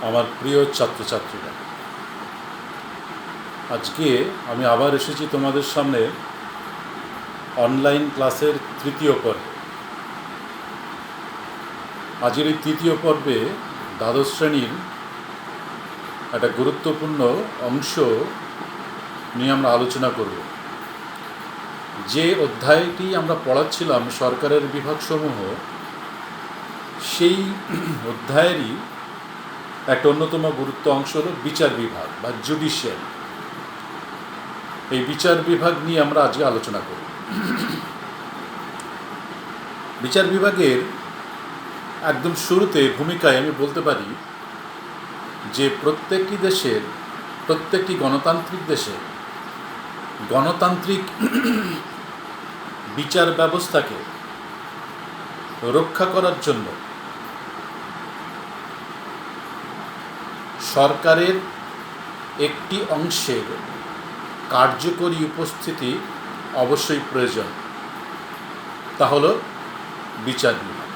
আমার প্রিয় ছাত্রছাত্রীরা, আজকে আমি আবার এসেছি তোমাদের সামনে অনলাইন ক্লাসের তৃতীয় পর্বে। আজকের এই তৃতীয় পর্বে দ্বাদশ শ্রেণীর একটা গুরুত্বপূর্ণ অংশ নিয়ে আমরা আলোচনা করব। যে অধ্যায়টি আমরা পড়াচ্ছিলাম সরকারের বিভাগসমূহ, সেই অধ্যায়েরই একটা অন্যতম গুরুত্ব অংশ হল বিচার বিভাগ বা জুডিশিয়ারি। এই বিচার বিভাগ নিয়ে আমরা আজকে আলোচনা করব। বিচার বিভাগের একদম শুরুতে ভূমিকায় আমি বলতে পারি যে প্রত্যেকটি গণতান্ত্রিক দেশে গণতান্ত্রিক বিচার ব্যবস্থাকে রক্ষা করার জন্য সরকারের একটি অংশের কার্যকরী উপস্থিতি অবশ্যই প্রয়োজন, তা হলো বিচার বিভাগ।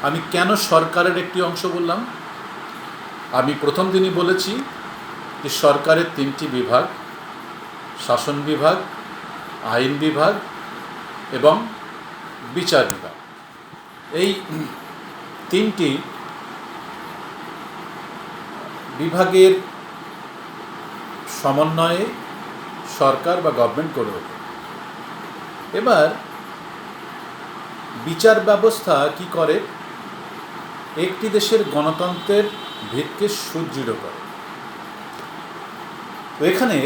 আমি কেন সরকারের একটি অংশ বললাম? আমি প্রথম দিনই বলেছি যে সরকারের তিনটি বিভাগ: শাসন বিভাগ, আইন বিভাগ এবং বিচার বিভাগ। এই তিনটি বিভাগের সমন্বয়ে সরকার বা গভর্নমেন্ট করে ওঠে। এবার বিচার ব্যবস্থা কি করে? একটি দেশের গণতন্ত্রের ভিতকে সুদৃঢ় করে। তো এখানে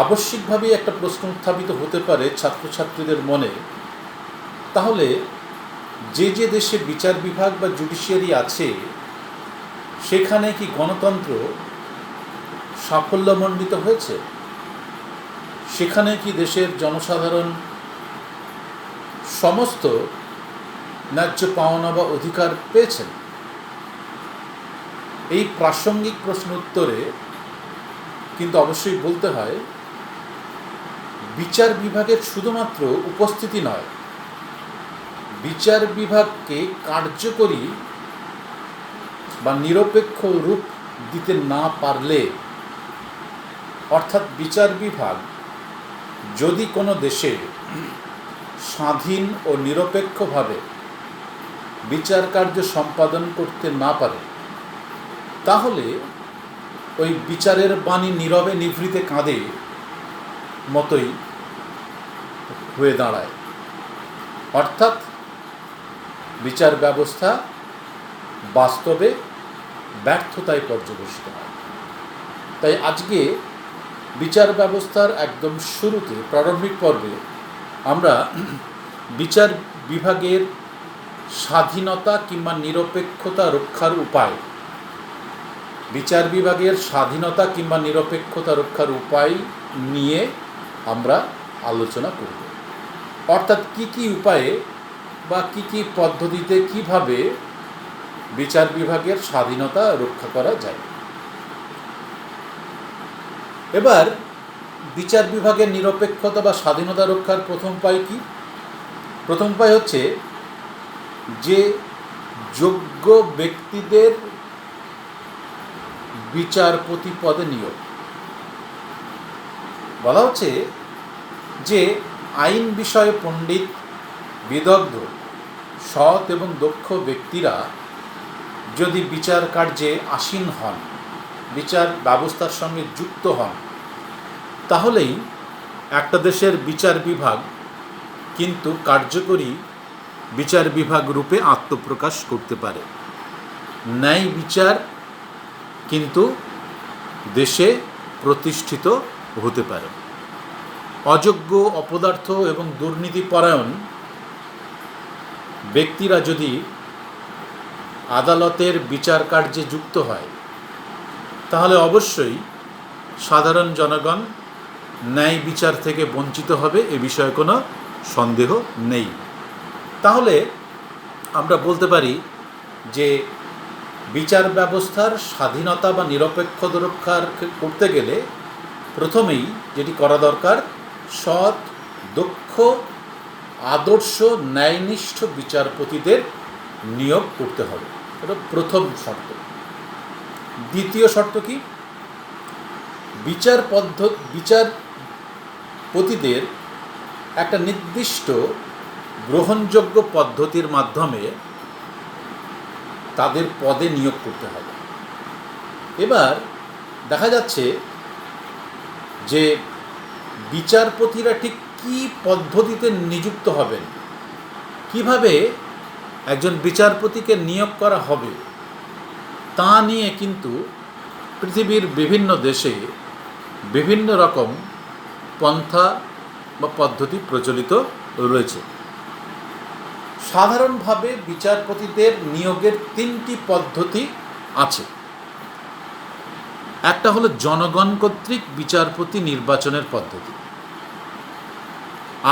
আবশ্যিকভাবেই একটা প্রশ্ন উত্থাপিত হতে পারে ছাত্রছাত্রীদের মনে, তাহলে যে দেশে বিচার বিভাগ বা জুডিশিয়ারি আছে সেখানে কি গণতন্ত্র সাফল্যমণ্ডিত হয়েছে? সেখানে কি দেশের জনসাধারণ সমস্ত ন্যায্য পাওনা বা অধিকার পেয়েছেন? এই প্রাসঙ্গিক প্রশ্ন উত্তরে কিন্তু অবশ্যই বলতে হয়, বিচার বিভাগের শুধুমাত্র উপস্থিতি নয়, বিচার বিভাগকে কার্যকরী বা নিরপেক্ষ রূপ দিতে না পারলে, অর্থাৎ বিচার বিভাগ যদি কোনো দেশে স্বাধীন ও নিরপেক্ষভাবে বিচার কার্য সম্পাদন করতে না পারে, তাহলে ওই বিচারের বাণী নীরবে নিভৃতে কাঁদে মতোই হয়ে দাঁড়ায়। অর্থাৎ বিচার ব্যবস্থা বাস্তবে ব্যর্থতায় পর্যবেসিত হয়। তাই আজকে বিচার ব্যবস্থার একদম শুরুতে, প্রারম্ভিক পর্বে আমরা বিচার বিভাগের স্বাধীনতা কিংবা নিরপেক্ষতা রক্ষার উপায়, বিচার বিভাগের স্বাধীনতা কিংবা নিরপেক্ষতা রক্ষার উপায় নিয়ে আমরা আলোচনা করব। অর্থাৎ কি উপায়ে বা কি পদ্ধতিতে কিভাবে বিচার বিভাগের স্বাধীনতা রক্ষা করা যায়। এবার বিচার বিভাগের নিরপেক্ষতা বা স্বাধীনতা রক্ষার প্রথম উপায় কি? প্রথম উপায় হচ্ছে যে যোগ্য ব্যক্তিদের বিচারপতি পদে নিয়োগ। বলা হচ্ছে যে আইন বিষয়ে পণ্ডিত, বিদগ্ধ, সৎ এবং দক্ষ ব্যক্তিরা যদি বিচার কার্যে আসীন হন, বিচার ব্যবস্থার সঙ্গে যুক্ত হন, তাহলেই একটা দেশের বিচার বিভাগ কিন্তু কার্যকরী বিচার বিভাগ রূপে আত্মপ্রকাশ করতে পারে। ন্যায় বিচার কিন্তু দেশে প্রতিষ্ঠিত হতে পারে। অযোগ্য, অপদার্থ এবং দুর্নীতিপরায়ণ ব্যক্তিরা যদি আদালতের বিচার কার্যে যুক্ত হয়, তাহলে অবশ্যই সাধারণ জনগণ ন্যায় বিচার থেকে বঞ্চিত হবে, এ বিষয়ে কোনো সন্দেহ নেই। তাহলে আমরা বলতে পারি যে বিচার ব্যবস্থার স্বাধীনতা বা নিরপেক্ষতা রক্ষা করতে গেলে প্রথমেই যেটি করা দরকার, সৎ, দক্ষ, আদর্শ, ন্যায়নিষ্ঠ বিচারপতিদের নিয়োগ করতে হবে। এটা প্রথম শর্ত। দ্বিতীয় শর্ত কি? বিচারপতিদের একটা নির্দিষ্ট গ্রহণযোগ্য পদ্ধতির মাধ্যমে তাদের পদে নিয়োগ করতে হবে। এবার দেখা যাচ্ছে যে বিচারপতিরা ঠিক কী পদ্ধতিতে নিযুক্ত হবেন, কিভাবে একজন বিচারপতিকে নিয়োগ করা হবে, তা নিয়ে কিন্তু পৃথিবীর বিভিন্ন দেশে বিভিন্ন রকম পন্থা বা পদ্ধতি প্রচলিত রয়েছে। সাধারণভাবে বিচারপতিদের নিয়োগের 3টি পদ্ধতি আছে। একটা হলো জনগণ কর্তৃক বিচারপতি নির্বাচনের পদ্ধতি,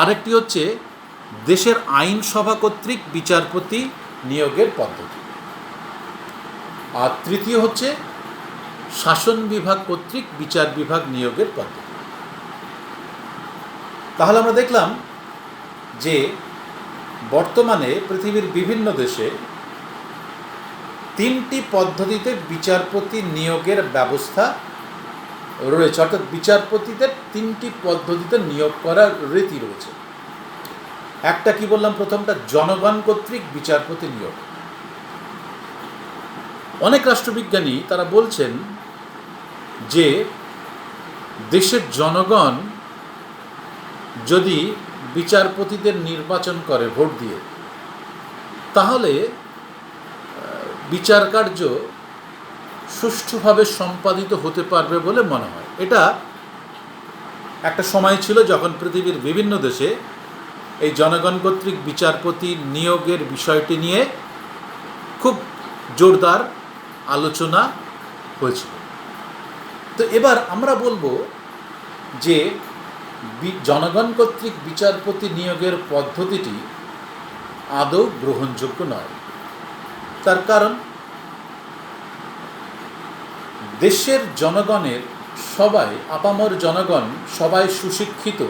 আরেকটি হচ্ছে দেশের আইনসভা কর্তৃক বিচারপতি নিয়োগের পদ্ধতি, আর তৃতীয় হচ্ছে শাসন বিভাগ কর্তৃক বিচার বিভাগ নিয়োগের পদ্ধতি। তাহলে আমরা দেখলাম যে বর্তমানে পৃথিবীর বিভিন্ন দেশে 3টি পদ্ধতিতে বিচারপতি নিয়োগের ব্যবস্থা রয়েছে, অর্থাৎ বিচারপতিদের 3টি পদ্ধতিতে নিয়োগ করার রীতি রয়েছে। একটা কি বললাম, প্রথমটা জনগণ কর্তৃক বিচারপতি নিয়োগ। অনেক রাষ্ট্রবিজ্ঞানী তারা বলছেন যে দেশের জনগণ যদি বিচারপতিদের নির্বাচন করে ভোট দিয়ে, তাহলে বিচার কার্য সুষ্ঠুভাবে সম্পাদিত হতে পারবে বলে মনে হয়। এটা একটা সময় ছিল যখন পৃথিবীর বিভিন্ন দেশে এই জনগণ কর্তৃক বিচারপতি নিয়োগের বিষয়টি নিয়ে খুব জোরদার আলোচনা হয়েছিল। তো এবার আমরা বলবো যে জনগণ কর্তৃক বিচারপতি নিয়োগের পদ্ধতিটি আদৌ গ্রহণযোগ্য নয়। তার কারণ, দেশের জনগণের সবাই, আপামর জনগণ সবাই সুশিক্ষিত,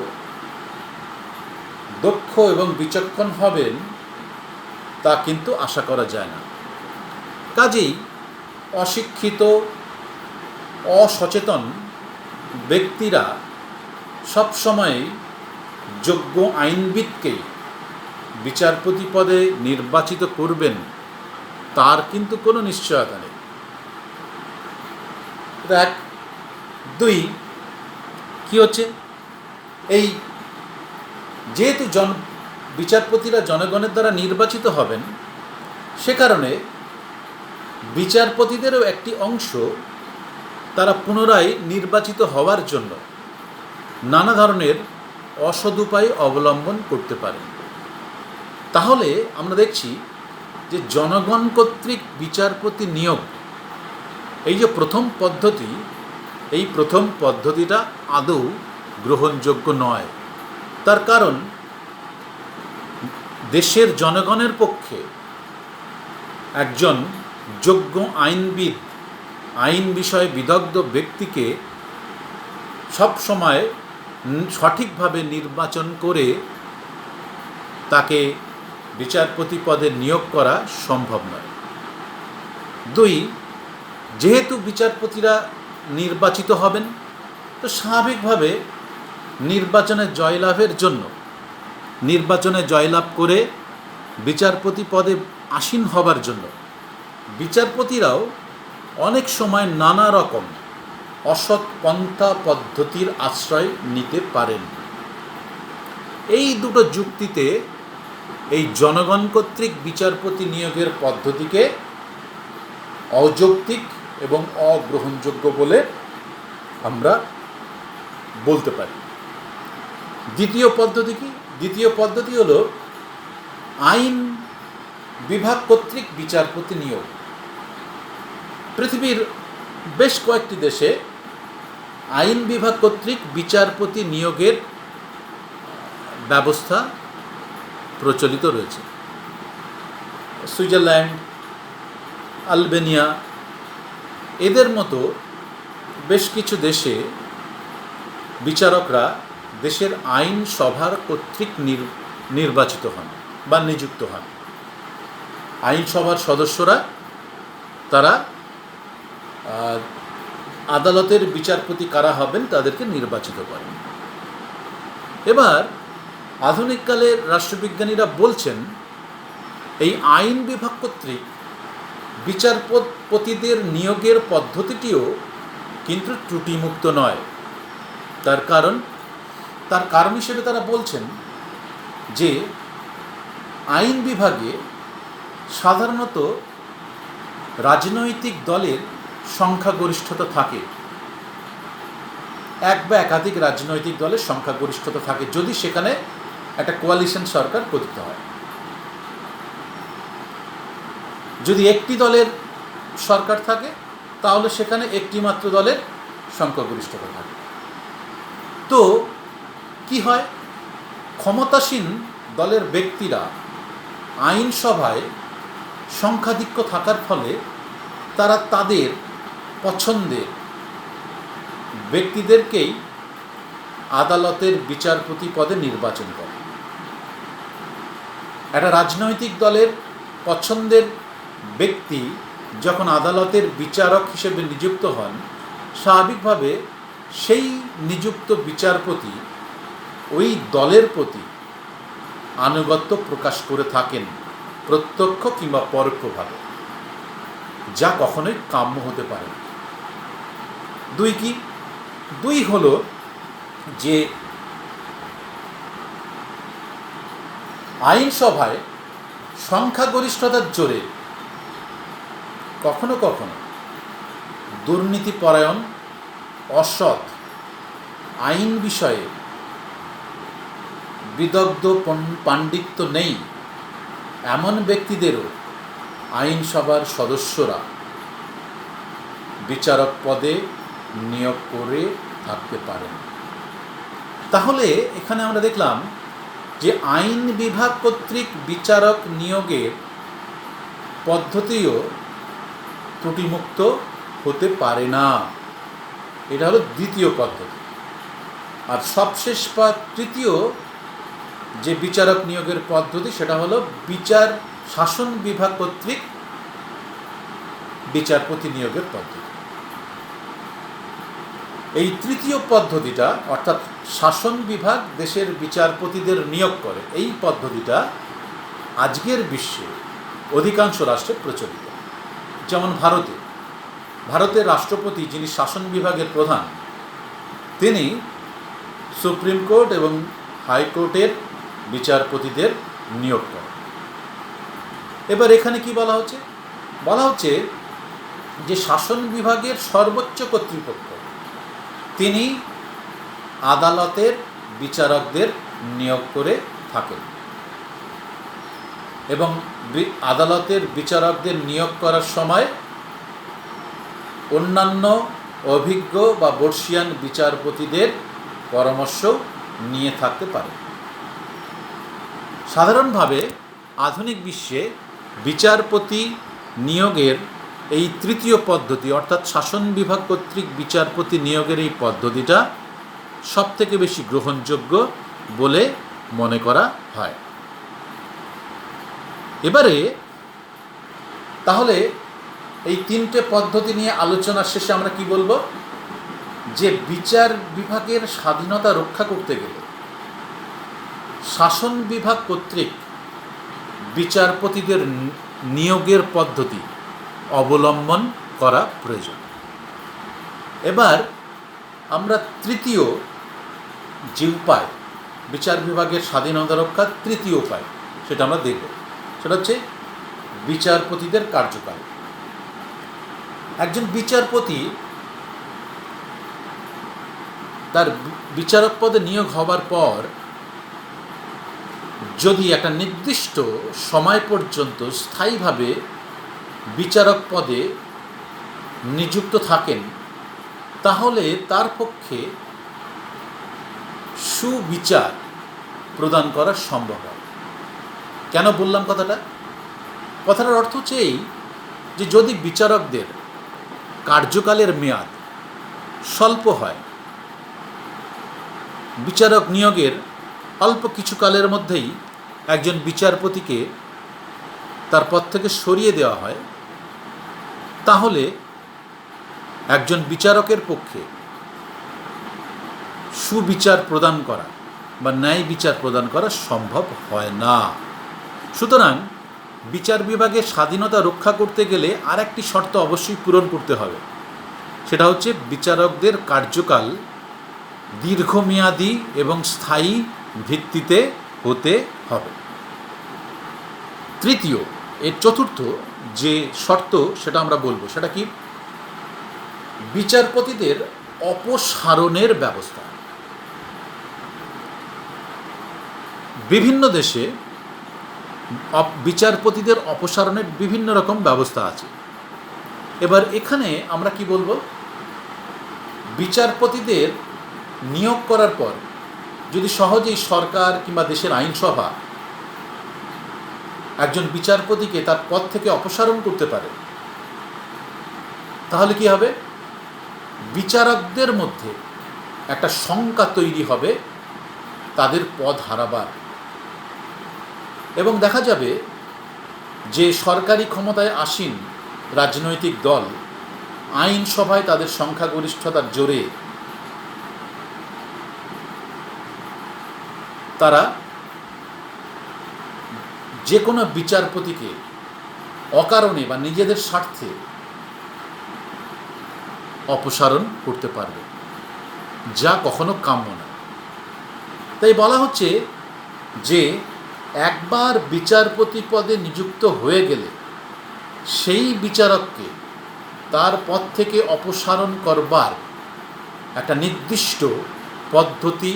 দক্ষ এবং বিচক্ষণ হবেন তা কিন্তু আশা করা যায় না। কাজেই অশিক্ষিত, অসচেতন ব্যক্তিরা সবসময় যোগ্য আইনবিদকেই বিচারপতি পদে নির্বাচিত করবেন তার কিন্তু কোনো নিশ্চয়তা নেই। 1, 2 কি হচ্ছে, এই যেহেতু বিচারপতিরা জনগণের দ্বারা নির্বাচিত হবেন, সে কারণে বিচারপতিদেরও একটি অংশ তারা পুনরায় নির্বাচিত হওয়ার জন্য নানা ধরনের অসৎ উপায় অবলম্বন করতে পারে। তাহলে আমরা দেখছি যে জনগণ কর্তৃক বিচারপতি নিয়োগ, এই যে প্রথম পদ্ধতি, এই প্রথম পদ্ধতিটা আদৌ গ্রহণযোগ্য নয়। তার কারণ, দেশের জনগণের পক্ষে একজন যোগ্য আইনবিদ, আইন বিষয়ে বিদগ্ধ ব্যক্তিকে সবসময় সঠিকভাবে নির্বাচন করে তাকে বিচারপতি পদে নিয়োগ করা সম্ভব নয়। 2, যেহেতু বিচারপতিরা নির্বাচিত হবেন, তো স্বাভাবিকভাবে নির্বাচনে জয়লাভের জন্য, নির্বাচনে জয়লাভ করে বিচারপতি পদে আসীন হবার জন্য বিচারপতিরাও অনেক সময় নানা রকম অসৎ পন্থা পদ্ধতির আশ্রয় নিতে পারেন। এই দুটো যুক্তিতে এই জনগণ কর্তৃক বিচারপতি নিয়োগের পদ্ধতিকে অযৌক্তিক এবং অগ্রহণযোগ্য বলে আমরা বলতে পারি। দ্বিতীয় পদ্ধতি কি? দ্বিতীয় পদ্ধতি হলো আইন বিভাগ কর্তৃক বিচারপতি নিয়োগ। পৃথিবীর বেশ কয়েকটি দেশে আইন বিভাগ কর্তৃক বিচারপতি নিয়োগের ব্যবস্থা প্রচলিত রয়েছে। সুইজারল্যান্ড, আলবেনিয়া, এদের মতো বেশ কিছু দেশে বিচারকরা দেশের আইন সভার কর্তৃক নির্বাচিত হন বা নিযুক্ত হন। আইনসভার সদস্যরা তারা আদালতের বিচারপতি কারা হবেন তাদেরকে নির্বাচিত করেন। এবার আধুনিককালের রাষ্ট্রবিজ্ঞানীরা বলছেন এই আইন বিভাগ কর্তৃক বিচারপতিদের নিয়োগের পদ্ধতিটিও কিন্তু ত্রুটিমুক্ত নয়। তার কারণ হিসেবে তারা বলছেন যে আইন বিভাগে সাধারণত রাজনৈতিক দলের সংখ্যাগরিষ্ঠতা থাকে, এক বা একাধিক রাজনৈতিক দলের সংখ্যাগরিষ্ঠতা থাকে যদি সেখানে একটা কোয়ালিশন সরকার গঠিত হয়। যদি একটি দলের সরকার থাকে তাহলে সেখানে একটি মাত্র দলের সংখ্যাগরিষ্ঠতা থাকে। তো কি হয়, ক্ষমতাসীন দলের ব্যক্তিরা আইনসভায় সংখ্যাধিক্য থাকার ফলে তারা তাদের পছন্দের ব্যক্তিদেরকেই আদালতের বিচারপতি পদে নির্বাচন করে। একটা রাজনৈতিক দলের পছন্দের ব্যক্তি যখন আদালতের বিচারক হিসেবে নিযুক্ত হন, স্বাভাবিকভাবে সেই নিযুক্ত বিচারপতি ওই দলের প্রতি আনুগত্য প্রকাশ করে থাকেন, প্রত্যক্ষ কিংবা পরোক্ষভাবে, যা কখনোই কাম্য হতে পারে না। দুই হলো যে আইনসভায় সংখ্যাগরিষ্ঠতার জোরে কখনো কখনো দুর্নীতিপরায়ণ, অসৎ, আইন বিষয়ে বিদগ্ধ পাণ্ডিত্য নেই এমন ব্যক্তিদেরও আইনসভার সদস্যরা বিচারক পদে নিয়োগ করে থাকতে পারেন। তাহলে এখানে আমরা দেখলাম যে আইন বিভাগ কর্তৃক বিচারক নিয়োগের পদ্ধতিও ত্রুটিমুক্ত হতে পারে না। এটা হলো দ্বিতীয় পদ্ধতি। আর সবশেষ বা তৃতীয় যে বিচারক নিয়োগের পদ্ধতি সেটা হলো শাসন বিভাগ কর্তৃক বিচারপতি নিয়োগের পদ্ধতি। এই তৃতীয় পদ্ধতিটা অর্থাৎ শাসন বিভাগ দেশের বিচারপতিদের নিয়োগ করে, এই পদ্ধতিটা আজকের বিশ্বে অধিকাংশ রাষ্ট্রে প্রচলিত। যেমন ভারতের রাষ্ট্রপতি যিনি শাসন বিভাগের প্রধান, তিনি সুপ্রিম কোর্ট এবং হাইকোর্টের বিচারপতিদের নিয়োগ করেন। এবার এখানে কি বলা হচ্ছে যে শাসন বিভাগের সর্বোচ্চ কর্তৃপক্ষ তিনি আদালতের বিচারকদের নিয়োগ করে থাকেন এবং আদালতের বিচারকদের নিয়োগ করার সময় অন্যান্য অভিজ্ঞ বা বর্ষীয়ান বিচারপতিদের পরামর্শ নিয়ে থাকতে পারে। সাধারণভাবে আধুনিক বিশ্বে বিচারপতি নিয়োগের এই তৃতীয় পদ্ধতি অর্থাৎ শাসন বিভাগ কর্তৃক বিচারপতি নিয়োগের এই পদ্ধতিটা সবথেকে বেশি গ্রহণযোগ্য বলে মনে করা হয়। এবারে তাহলে এই তিনটে পদ্ধতি নিয়ে আলোচনার শেষে আমরা কি বলবো, যে বিচার বিভাগের স্বাধীনতা রক্ষা করতে গেলে শাসন বিভাগ কর্তৃক বিচারপতিদের নিয়োগের পদ্ধতি অবলম্বন করা প্রয়োজন। এবার আমরা তৃতীয় যে উপায়, বিচার বিভাগের স্বাধীনতা রক্ষার তৃতীয় উপায়, সেটা আমরা দেখব। সেটা হচ্ছে বিচারপতিদের কার্যকাল। একজন বিচারপতি তার বিচারক পদে নিয়োগ হবার পর যদি একটা নির্দিষ্ট সময় পর্যন্ত স্থায়ীভাবে বিচারক পদে নিযুক্ত থাকেন, তাহলে তার পক্ষে সুবিচার প্রদান করা সম্ভব হয়। কেন বললাম কথাটার অর্থ হচ্ছে এই যে যদি বিচারকদের কার্যকালের মেয়াদ স্বল্প হয়, বিচারক নিয়োগের অল্প কিছু কালের মধ্যেই একজন বিচারপতিকে তার পদ থেকে সরিয়ে দেওয়া হয়, তাহলে একজন বিচারকের পক্ষে সুবিচার প্রদান করা বা ন্যায় বিচার প্রদান করা সম্ভব হয় না। সুতরাং বিচার বিভাগের স্বাধীনতা রক্ষা করতে গেলে আর একটি শর্ত অবশ্যই পূরণ করতে হবে, সেটা হচ্ছে বিচারকদের কার্যকাল দীর্ঘমেয়াদী এবং স্থায়ী ভিত্তিতে হতে হবে। তৃতীয়, এর চতুর্থ যে শর্ত সেটা আমরা বলবো, সেটা কি? বিচারপতিদের অপসারণের ব্যবস্থা। বিভিন্ন দেশে বিচারপতিদের অপসারণের বিভিন্ন রকম ব্যবস্থা আছে। এবার এখানে আমরা কি বলবো, বিচারপতিদের নিয়োগ করার পর যদি সহজেই সরকার কিংবা দেশের আইনসভা একজন বিচারপতিকে তার পদ থেকে অপসারণ করতে পারে, তাহলে কি হবে? বিচারকদের মধ্যে একটা শঙ্কা তৈরি হবে তাদের পদ হারাবার, এবং দেখা যাবে যে সরকারি ক্ষমতায় আসীন রাজনৈতিক দল আইনসভায় তাদের সংখ্যাগরিষ্ঠতার জোরে তারা যে কোনো বিচারপতিকে অকারণে বা নিজেদের স্বার্থে অপসারণ করতে পারবে, যা কখনো কাম্য না। তাই বলা হচ্ছে যে একবার বিচারপতি পদে নিযুক্ত হয়ে গেলে সেই বিচারককে তার পদ থেকে অপসারণ করবার একটা নির্দিষ্ট পদ্ধতি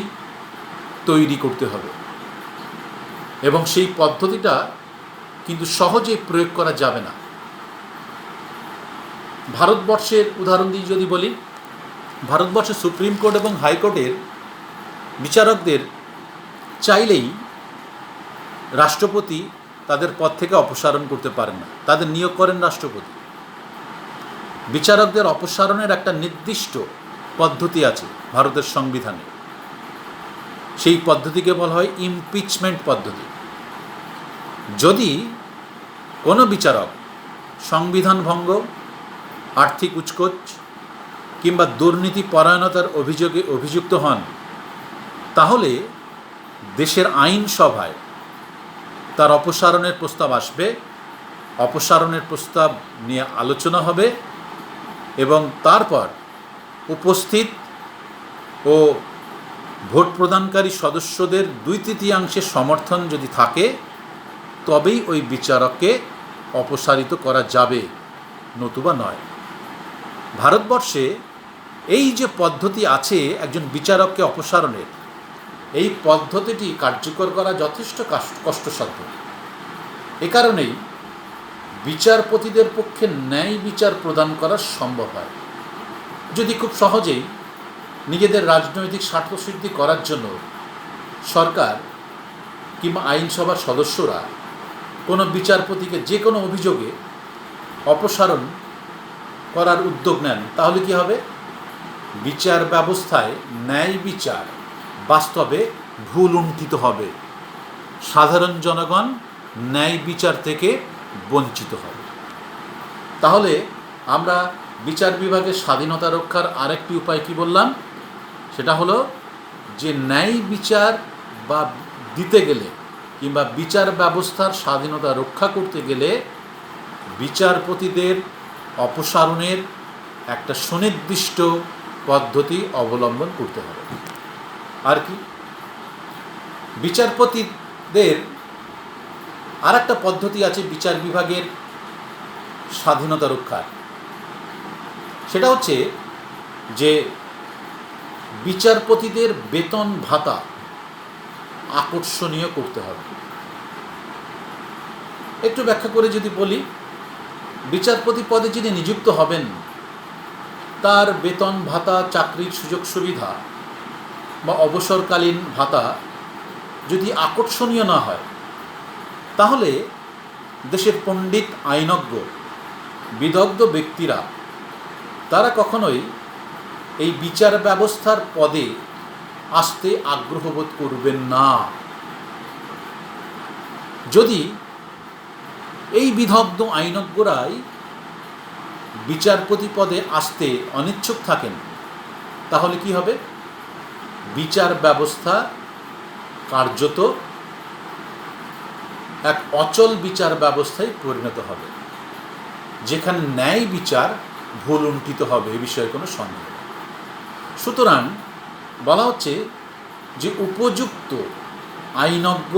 তৈরি করতে হবে, এবং সেই পদ্ধতিটা কিন্তু সহজে প্রয়োগ করা যাবে না। ভারতবর্ষের উদাহরণ দিয়ে যদি বলি, ভারতবর্ষের সুপ্রিম কোর্ট এবং হাইকোর্টের বিচারকদের চাইলেই রাষ্ট্রপতি তাদের পদ থেকে অপসারণ করতে পারেন না, তাদের নিয়োগ করেন রাষ্ট্রপতি। বিচারকদের অপসারণের একটা নির্দিষ্ট পদ্ধতি আছে ভারতের সংবিধানে, সেই পদ্ধতিকে বলা হয় ইমপিচমেন্ট পদ্ধতি। যদি কোনো বিচারক সংবিধান ভঙ্গ, আর্থিক উৎকোচ কিংবা দুর্নীতি পরায়ণতার অভিযোগে অভিযুক্ত হন, তাহলে দেশের আইনসভায় তার অপসারণের প্রস্তাব আসবে, অপসারণের প্রস্তাব নিয়ে আলোচনা হবে, এবং তারপর উপস্থিত ও ভোট প্রদানকারী সদস্যদের 2/3 সমর্থন যদি থাকে, তবেই ওই বিচারককে অপসারিত করা যাবে, নতুবা নয়। ভারতবর্ষে এই যে পদ্ধতি আছে একজন বিচারককে অপসারণের, এই পদ্ধতিটি কার্যকর করা যথেষ্ট কষ্টসাধ্য। এ কারণেই বিচারপতিদের পক্ষে ন্যায় বিচার প্রদান করা সম্ভব হয়। যদি খুব সহজেই নিজেদের রাজনৈতিক স্বার্থসিদ্ধি করার জন্য সরকার কিংবা আইনসভার সদস্যরা কোনো বিচারপতিকে যে কোনো অভিযোগে অপসারণ করার উদ্যোগ নেন, তাহলে কি হবে? বিচার ব্যবস্থায় ন্যায় বিচার বাস্তবে ভুলুণ্ঠিত হবে, সাধারণ জনগণ ন্যায় বিচার থেকে বঞ্চিত হবে। তাহলে আমরা বিচার বিভাগের স্বাধীনতা রক্ষার আরেকটি উপায় কি বললাম, সেটা হলো যে ন্যায় বিচার বা দিতে গেলে কিংবা বিচার ব্যবস্থার স্বাধীনতা রক্ষা করতে গেলে বিচারপতিদের অপসারণের একটা সুনির্দিষ্ট পদ্ধতি অবলম্বন করতে হবে। আর কি, বিচারপতিদের আর একটা পদ্ধতি আছে বিচার বিভাগের স্বাধীনতা রক্ষার, সেটা হচ্ছে যে বিচারপতিদের বেতন ভাতা আকর্ষণীয় করতে হবে। একটু ব্যাখ্যা করে যদি বলি, বিচারপতি পদে যিনি নিযুক্ত হবেন তার বেতন ভাতা, চাকরির সুযোগ সুবিধা বা অবসরকালীন ভাতা যদি আকর্ষণীয় না হয়, তাহলে দেশের পণ্ডিত, আইনজ্ঞ, বিদগ্ধ ব্যক্তিরা তারা কখনোই এই বিচার ব্যবস্থার পদে আসতে আগ্রহ বোধ করবেন না। যদি এই বিদগ্ধ আইনজ্ঞরাই বিচারপতি পদে আসতে অনিচ্ছুক থাকেন, তাহলে কি হবে? বিচার ব্যবস্থা কার্যত এক অচল বিচার ব্যবস্থায় পরিণত হবে, যেখানে ন্যায় বিচার ভুল উন্টিত হবে, এ বিষয়ে কোনো সন্দেহ নেই। সুতরাং বলা হচ্ছে যে উপযুক্ত আইনজ্ঞ,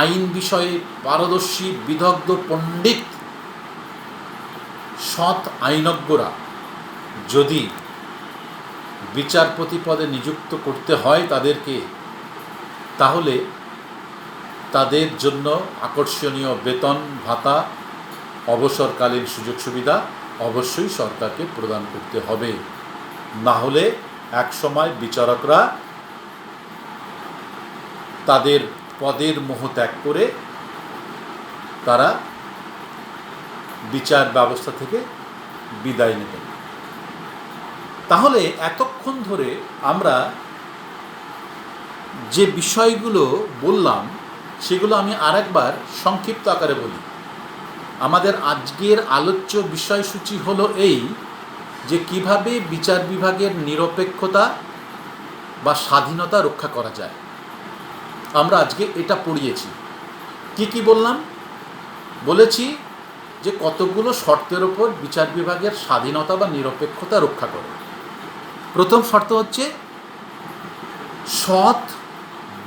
আইন বিষয়ে পারদর্শী, বিদগ্ধ, পণ্ডিত, সৎ আইনজ্ঞরা যদি বিচারপতি পদে নিযুক্ত করতে হয় তাদেরকে, তাহলে তাদের জন্য আকর্ষণীয় বেতন ভাতা, অবসরকালীন সুযোগ সুবিধা অবশ্যই সরকারকে প্রদান করতে হবে। না হলে একসময় বিচারকরা তাদের পদের মোহ ত্যাগ করে তারা বিচার ব্যবস্থা থেকে বিদায় নেবেন। তাহলে এতক্ষণ ধরে আমরা যে বিষয়গুলো বললাম সেগুলো আমি আরেকবার সংক্ষিপ্ত আকারে বলি। আমাদের আজকের আলোচ্য বিষয়সূচি হলো এই যে কিভাবে বিচার বিভাগের নিরপেক্ষতা বা স্বাধীনতা রক্ষা করা যায়। আমরা আজকে এটা পড়িয়েছি। কি বললাম? বলেছি যে কতগুলো শর্তের ওপর বিচার বিভাগের স্বাধীনতা বা নিরপেক্ষতা রক্ষা করে। প্রথম শর্ত হচ্ছে সৎ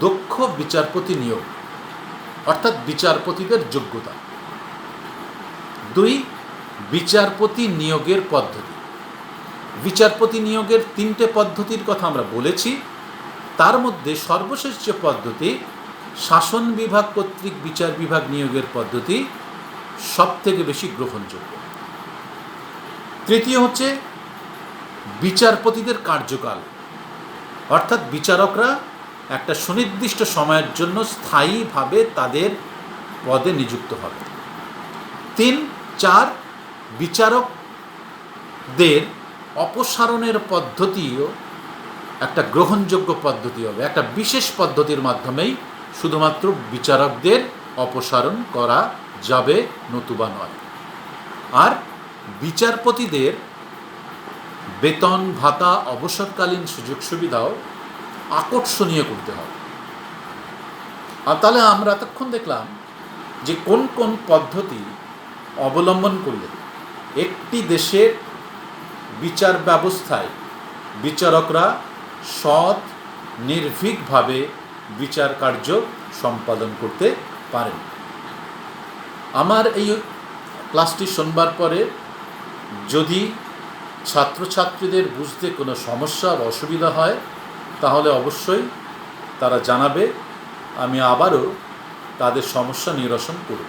দক্ষ বিচারপতি নিয়োগ, অর্থাৎ বিচারপতিদের যোগ্যতা। 2, বিচারপতি নিয়োগের পদ্ধতি। বিচারপতি নিয়োগের 3টে পদ্ধতির কথা আমরা বলেছি। তার মধ্যে সর্বশেষ যে পদ্ধতি, শাসন বিভাগ কর্তৃক বিচার বিভাগ নিয়োগের পদ্ধতি, সবথেকে বেশি গ্রহণযোগ্য। তৃতীয় হচ্ছে বিচারপতিদের কার্যকাল, অর্থাৎ বিচারকরা একটা সুনির্দিষ্ট সময়ের জন্য স্থায়ীভাবে তাদের পদে নিযুক্ত হবে। 3, 4, বিচারকদের অপসারণের পদ্ধতিও একটা গ্রহণযোগ্য পদ্ধতি হবে। একটা বিশেষ পদ্ধতির মাধ্যমেই শুধুমাত্র বিচারকদের অপসারণ করা যাবে, নতুবা নয়। আর বিচারপতিদের বেতন ভাতা, অবসরকালীন সুযোগ সুবিধাও আকর্ষণীয় করতে হবে। আর তাহলে আমরা এতক্ষণ দেখলাম যে কোন কোন পদ্ধতি অবলম্বন করলে একটি দেশের বিচার ব্যবস্থায় বিচারকরা সৎ, নির্ভীকভাবে বিচার কার্য সম্পাদন করতে পারেন। আমার এই ক্লাসটি শোনবার পরে যদি ছাত্রছাত্রীদের বুঝতে কোনো সমস্যা বা অসুবিধা হয় তাহলে অবশ্যই তারা জানাবে, আমি আবারও তাদের সমস্যা নিরসন করব।